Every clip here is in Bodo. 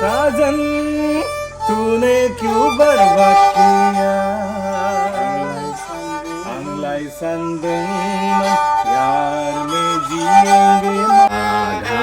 साजन तूने क्यों बर्बाद किया आंलाय सानदोंमोन यार में जिएंगे आधा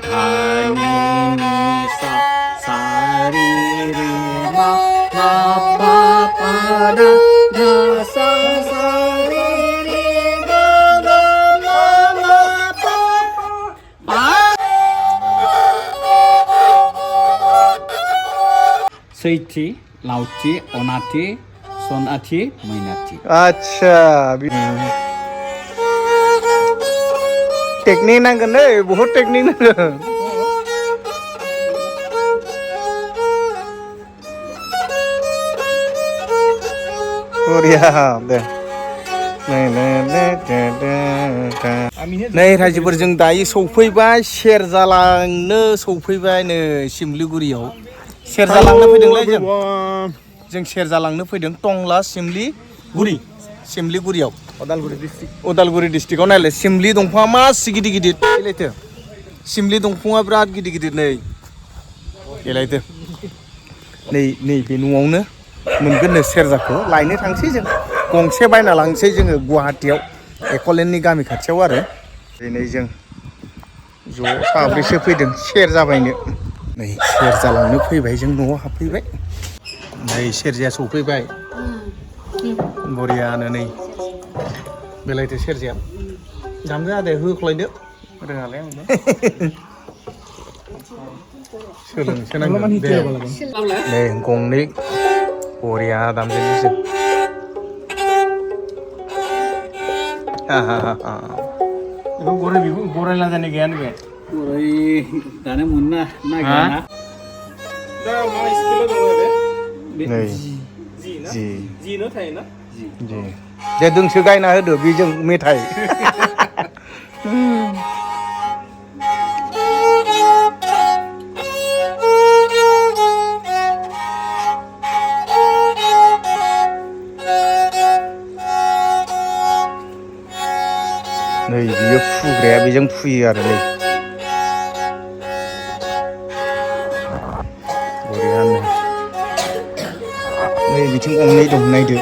धानी सा सारी रे मा मा पा पा दा धा सा सा रे रे गा गा मा मा पा पा सैथि लावथि अनाथि सनाथि मैनाथि अच्छा टेक्निक नांगोन दै बहुत टेक्निक नांगोन बरिया दे नै रायजोफोर जों दायो सौफैबाय सेरजा लांनो सौफैबाय नै सिमलिगुरियाव सेरजा लांनो फैदोंलै जों सेरजा लांनो फैदों टंला सिमलिगुरियाव उदालगुरि डिस्ट्रिक्टआव नायलाय सिमलि दंफाङा मासि गिदिर गिदिर गेलायथो सिमलि दंफाङा बिराद गिदिर गिदिर नै गेलायथो नै बे न'आवनो मोनगोन नो सेरजाखौ लायनो थांसै जों गंसे बायना लांसै जोङो गुवाहाटियाव एकलेण्डनि गामि खाथियाव आरो दिनै जों ज' साब्रैसो फैदों सेरजा बायनो नै सेरजा लांनो फैबाय जों न'आव हाबफैबाय नै सेरजाया सौफैबाय बरियानो नै बेलायथो सेरजाया दामदो आदै होख्लायदो रोङालाय आंबो सोलोंसो नांगोन नै गंनै बरिया दामदो बेखौ गराय लांजानाय गैया नोङो गराय दानो मोनना नागिरना दा मा स्किलाव दङ बे नै जि न थायोना जि दे दोंसो गायना होदो बेजों मेथाइ नै बियो फुग्राया बेजों फुयो आरो नै बरियानो नै बिथिं गंनै दं नायदो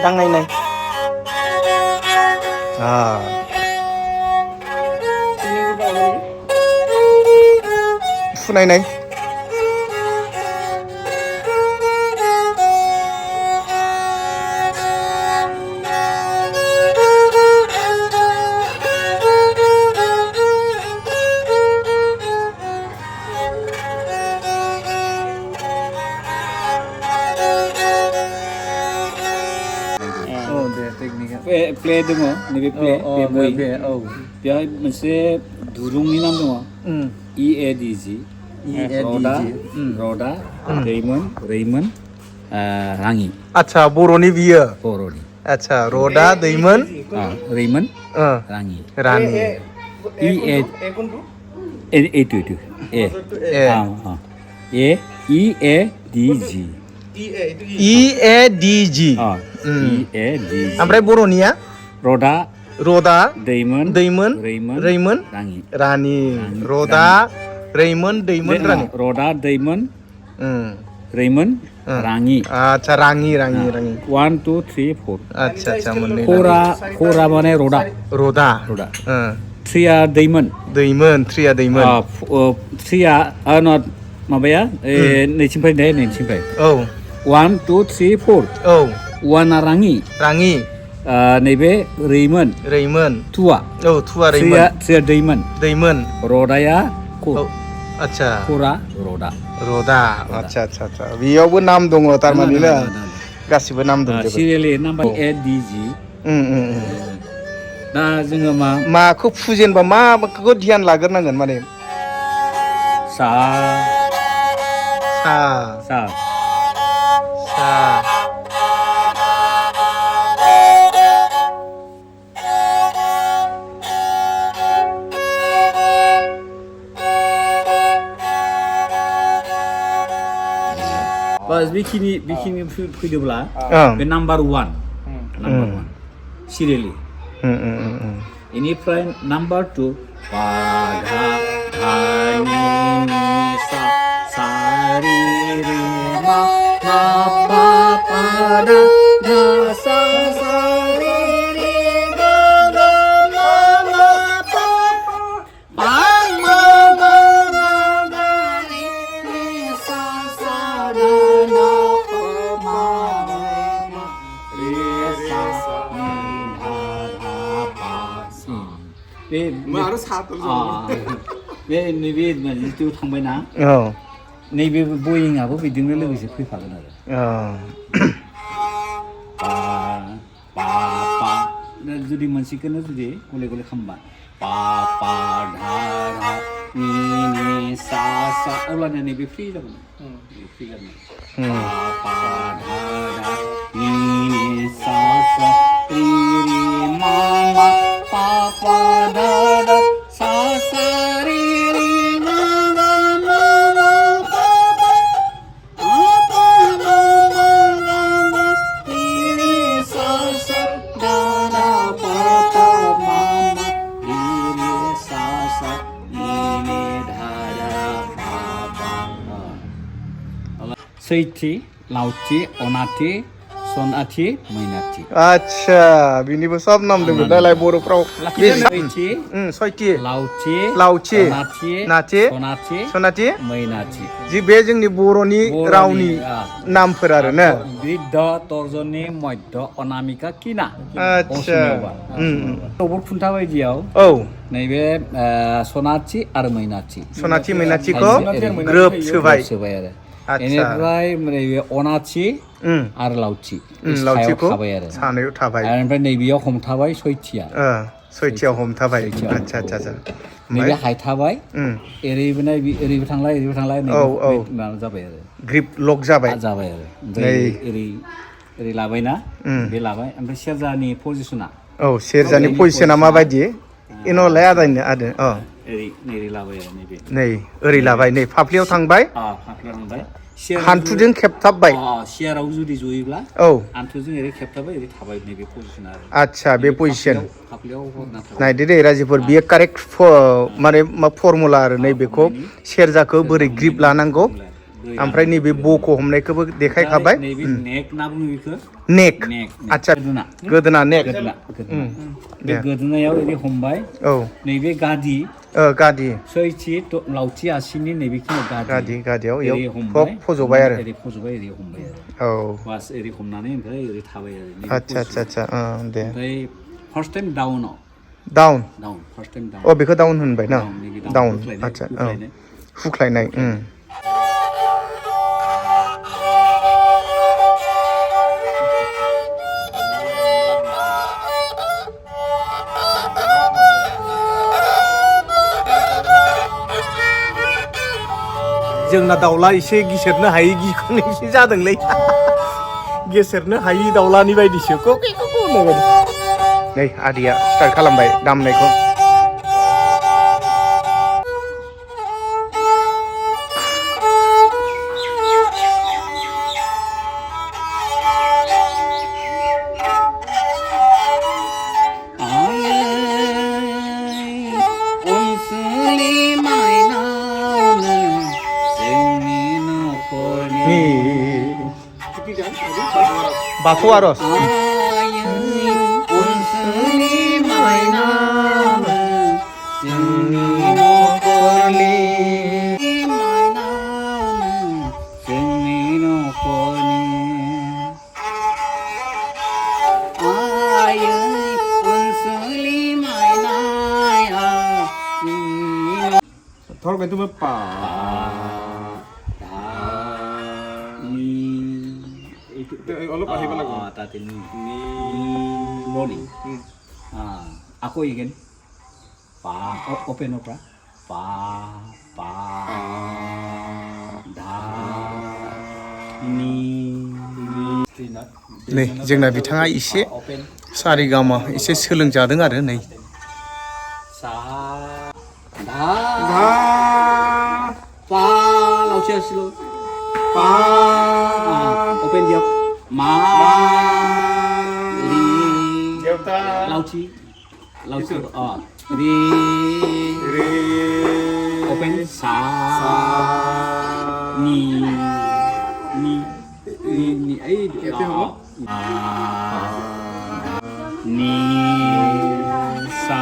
दांनाय नाय फुनाय नाय प्ले दङ नैबे प्ले बेहाय मोनसे दुरुंनि नाम दङ EADG रदा दैमोन रैमोन राङि आच्छा बर'नि बियो बर'नि आच्छा रदा दैमोन रैमोन राङि रानि EADG ओमफ्राय बर'निया रदा दैमोन रैमोन रानि रदा रैमोन दैमोन रानि रदा दैमोन रैमन राङि आच्छा राङि 1 2 3 4 आच्छा मोननै खरा माने रदा 3 आ दैमोन 3 आ नट माबाया नैथिंफ्राय नैथिंफ्राय औ 1 2 3 4 औ 1 आ राङि नैबे रैमोन 2 आ औ 2 आ रैमोन 3 आ दैमोन रदाया आच्छा खरा रदा आच्छा बेयावबो नाम दङ थारमाने ना गासिबो नाम दं सिरियेलि नाम्बार ADG दा जोङो माखौ फुजेनबा माखौ ध्यान लाग्रोनांगोन माने sa sa sa Pas bikini fैदोब्ला बे number 1 serially इनिफ्राय number 2 pa dha dha ni ni sa sa ri ri ma ma pa pa da da sa sa ri ri ga ga ma ma pa pa ma ma ga ga ri ri sa sa da da pa ma ma ri sa ni dha dha pa si बे आरो सातल बे नैबे जितु थांबायना नैबे बयिंआबो बिदिनो लोगोसे फैफागोन आरो पा पा पा जुदि मोनसेखौनो जुदि गले गले खालामबा पा पा धा धा नि नि सा सा अब्लानिया नैबे फ्रि जागोन फ्रि जागोन पा पा धा धा नि नि सा सा रि रि मा मा pa pa da da sa sa ri ri ma ma ma ma pa pa pa ma ma ma ma ri ri sa sa da da pa pa ma ma ri ri sa sa ni ni dha da pa pa Seiti, Lauti, Onati, Sonati, Mainati. Acha, bini besar nam dulu. Dah lai boru prau. Seiti, Soiti, Lauti, Nati, Sonati, Mainati. Ji bejeng ni boru ni rau ni nam perara na. Bidda, Torzoni, Moidda, Onamika, Kina. Acha. Obor punta bai diau. Oh. Naibe Sonati, ar Mainati. Sonati, Mainati ko grup sebai. Iनिफ्राय नैबे अनाथि आरो लावथि लावथिखौ सानायाव थाबाय ओमफ्राय नैबेयाव हमथाबाय सयथिया सयथियाव हमथाबाय आच्छा आच्छा नैबे हायथाबाय एरैबो एरैबो थांलाय एरैबो थांलाय माबा जाबाय आरो ग्रिप लक जाबाय आरो ओमफ्राय एरै लाबायना बे लाबाय ओमफ्राय सेरजानि पजिसना सेरजानि पजिसना माबायदि इनलाय आदायनो आरो नैरै लाबाय आरो नैबे नै ओरै लाबाय नै फाफ्लियाव थांबाय हान्थुजों खेबथाबबाय सियाराव जुदि जयोब्ला हान्थुजों एरै खेबथाबाय एरै थाबाय नैबे पजिसना आरो आच्छा बे पजिसन फाफ्लियाव हरना थाबाय नायदो दे राजिफोर बियो कारेक्ट माने फर्मुला आरो नैबेखौ सेरजाखौ बोरै ग्रिप लानांगौ ओमफ्राय नैबे बखौ हमनायखौबो देखायखाबाय नेक ना बुङो बेखौ नेक आच्छा गोदोना नेक बे गोदोनायाव एरै हमबाय नैबे गादि सयथि लावथि आसिनि नैबेखिनियाव गादियाव फज'बाय आरो एरै फज'बाय एरै हमबाय आरो बास एरै हमनानै ओमफ्राय एरै थाबाय आरो आच्छा दे ओमफ्राय फार्स्ट टाइम डाउनाव फार्स्ट टाइम डाउन बेखौ डाउन होनबाय ना डाउन आच्छा हुख्लायनाय जोंना दाउला एसे गिसेरनो हायै गिखौनो एसे जादोंलै गेसेरनो हायै दाउलानि बायदिसो नै आदैया स्टार्ट खालामबाय दामनायखौ बाथौ आर'ज थोर बेंतु पा অলপ আহিব লাগিব তাতে নি লনি আকৌ ইগেন পা ওপেনৰ পৰা পা পা नै जोंना बिथाङा एसे सारिगामा एसे सोलोंजादों आरो नै सा धा पा लावथि आसिल पा open diok ma ri लावथि ri open sa ni ấy ni sa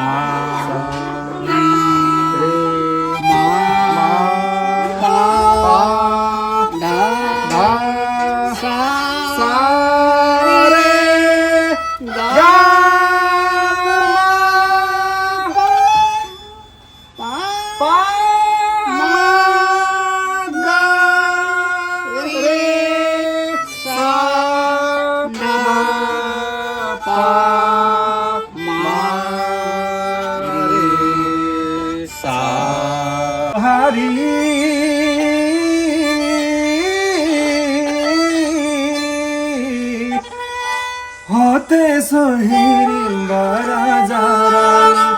होते सोहेरिंगा राजा रानी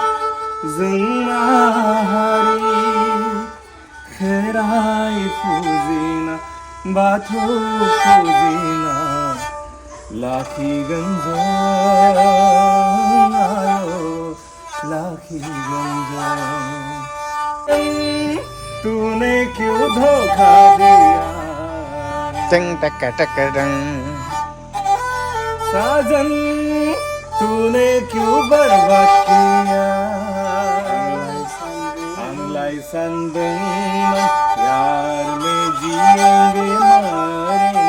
जोंना हारि खेराइ फुजिना बाथौ फुजिना लाखिगोन जों आयो लाखिगोन जों तूने क्यों धोखा दिया टंग टक टक डंग साजन तूने क्यों बर्बाद किया हमलाई संदन यार में जिएंगे मरेंगे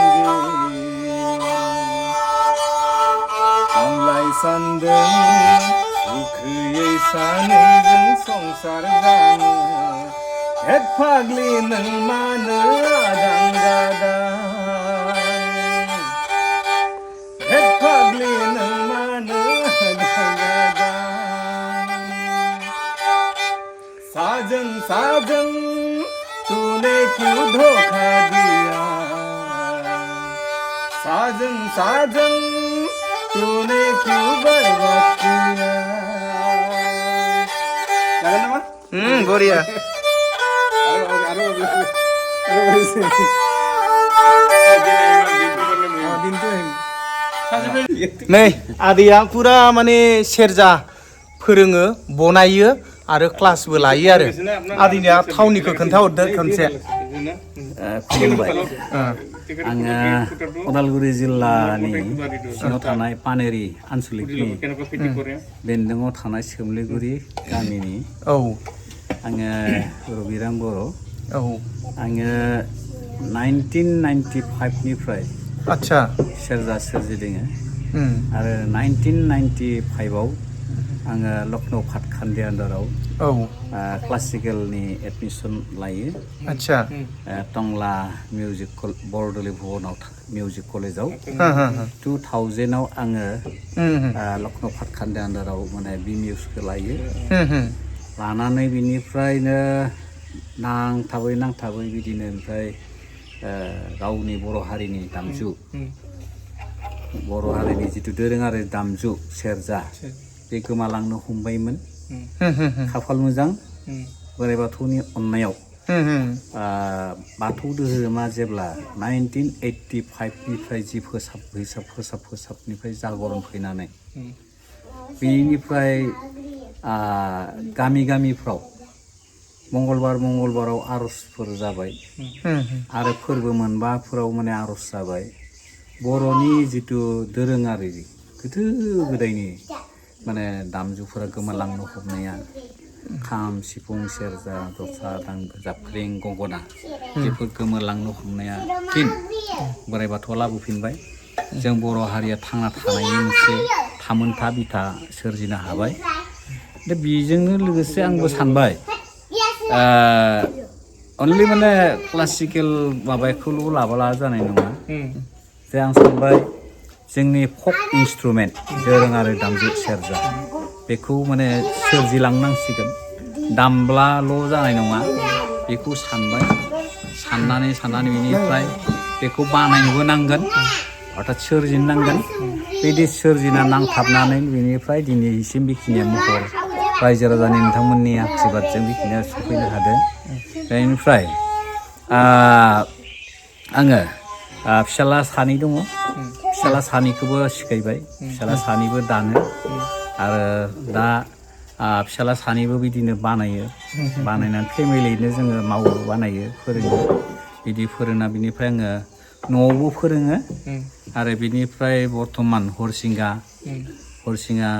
हमलाई संदन सुख ये साने जों संसार जानो हेद फाग्लि नों मानो आदां गादां साजन साजन तूने क्यों धोखा दिया साजन साजन तूने क्यों बर्बाद किया बढ़िया नै आदैया पुरा माने सेरजा फोरोङो बनायो आरो क्लासबो लायो आरो आदैनिया थावनिखौ खोन्थाहरदो खनसे खुलुमबाय आङो उदालगुरि जिल्लानि सिङाव थानाय पानेरि आनसलिकनि बेन्दोङाव थानाय सोमलिगुरि गामिनि आङो रबिराम बर' आङो 1995 निफ्राय आच्छा सेरजा सोरजिदों आरो 1995 आव आङो लखनौ फातखान्डे आन्दाराव क्लासिकेलनि एडमिसन लायो आच्छा टंला मिउजिक बरदलै भवनाव मिउजिक कलेजाव 2000 आव आङो लखनौ फातखान्डे आन्दाराव माने बि मिउजिकखौ लायो लानानै बिनिफ्रायनो नांथाबै बिदिनो ओमफ्राय गावनि बर' हारिनि दामजु बर' हारिनि जिथु दोरोङारि दामजु सेरजा बे गोमालांनो हमबायमोन खाफाल मोजां बोराइ बाथौनि अननायाव बाथौ धोरोमा जेब्ला 1985 निफ्राय जि फोसाबनिफ्राय जागरण फैनानै बेनिफ्राय गामिफ्राव मंगलबाराव आर'जफोर जाबाय आरो फोरबो मोनबाफोराव माने आर'ज जाबाय बर'नि जिथु दोरोङारि गोदो गोदायनि माने दामजुफोरा गोमालांनो हमनाया खाम सिफुं सेरजा जथा जाबख्रिं गंगना बेफोर गोमालांनो हमनाया फिन बोराइ बाथौआ लाबोफिनबाय जों बर' हारिया थांना थानायनि मोनसे थामोनथा बिथा सोरजिनो हाबाय दा बेजोंनो लोगोसे आंबो सानबाय अनलि माने क्लासिकेल माबाखौल' लाबोला जानाय नङा जे आं सानबाय जोंनि फक इन्सट्रुमेन्ट दोरोङारि दामजु सेरजा बेखौ माने सोरजिलांनांसिगोन दामब्लाल' जानाय नङा बेखौ सानबाय साननानै बेनिफ्राय बेखौ बानायनोबो नांगोन अर्थात सोरजिनांगोन बिदि सोरजिना नांथाबनानै बेनिफ्राय दिनैसिम बेखिनिया महर रायजो राजानि नोंथांमोननि आशीर्बादजों बेखिनिया सफैनो हादों बेनिफ्राय आङो फिसाला सानै दङ फिसाला सानैखौबो सिखायबाय फिसाला सानैबो दानो आरो दा फिसाला सानैबो बिदिनो बानायो बानायनानै फेमिलियैनो जोङो मावो बानायो फोरोङो बिदि फोरोंना बिनिफ्राय आङो न'आवबो फोरोङो आरो बिनिफ्राय बर्थमान हरसिङा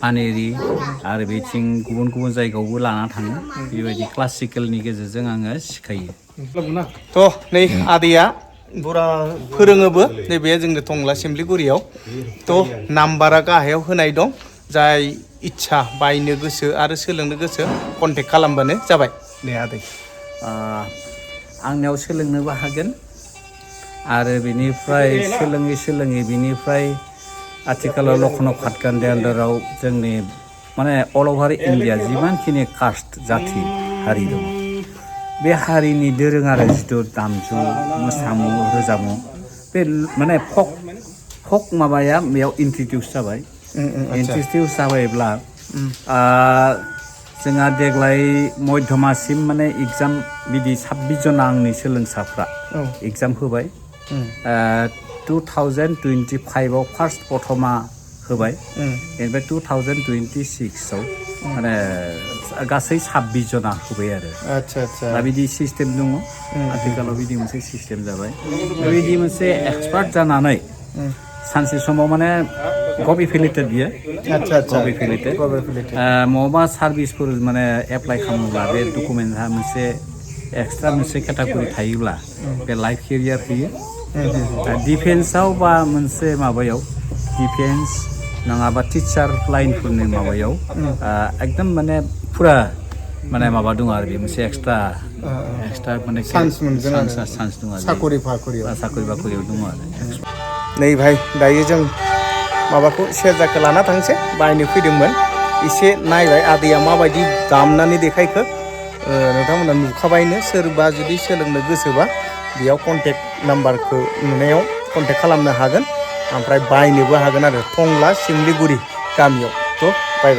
पानेरि आरो बेथिं गुबुन गुबुन जायगायावबो लाना थाङो बेबायदि क्लासिकेलनि गेजेरजों आङो सिखायो थ' नै आदैया बुरा फोरोङोबो नैबे जोंनि टंला सिमलिगुरियाव थ' नाम्बारा गाहायाव होनाय दं जाय इच्छा बायनो गोसो आरो सोलोंनो गोसो कन्टेक्ट खालामबानो जाबाय दे आदै आंनियाव सोलोंनोबो हागोन आरो बिनिफ्राय सोलोङै बिनिफ्राय आथिखालाव लखनौ खाटकान्डे आन्डाराव जोंनि माने अल अभार इन्डिया जिमानखिनि कास्ट जाथि हारि दङ बे हारिनि दोरोङारि जिथु दामजु मोसामु रोजामु बे माने फक माबाया बेयाव इन्ट्रडिउस जाबाय इन्ट्रडिउस जाबायब्ला जोंहा देग्लाय मध्यमासिम माने एग्जाम बिदि 26 जना आंनि सोलोंसाफ्रा एग्जाम होबाय 2025आव फार्स्ट प्रथमा होबाय बेनिफ्राय 2026आव माने गासै 26 जना होबाय आरो दा बिदि सिस्टेम दङ आथिखालाव बिदि मोनसे सिस्टेम जाबाय बिदि मोनसे एक्सपार्ट जानानै सानसे समाव माने कभिफिलेटेड बियो कभिफिलेटेड माबा सार्भिसफोर माने एप्लाइ खालामोब्ला बे डकुमेन्टआ मोनसे एक्सट्रा मोनसे केटागरि थायोब्ला बे लाइफ केरियार होयो डिफेन्सआव बा मोनसे माबायाव डिफेन्स नङाबा टिचार लाइनफोरनि माबायाव एकदम माने फुरा माने माबा दङ आरो बे मोनसे एक्सट्रा माने चान्स दङ आरो साकरि बाकरियाव दङ आरो नै भाई दायो जों माबाखौ सेरजाखौ लाना थांसै बायनो फैदोंमोन एसे नायबाय आदैया माबायदि दामनानै देखायखो नोंथांमोना नुखाबायनो सोरबा जुदि सोलोंनो गोसोबा बेयाव कन्टेक्ट नाम्बारखौ नुनायाव कन्टेक्ट खालामनो हागोन ओमफ्राय बायनोबो हागोन आरो टंला सिमलिगुरि गामियाव थ' बाय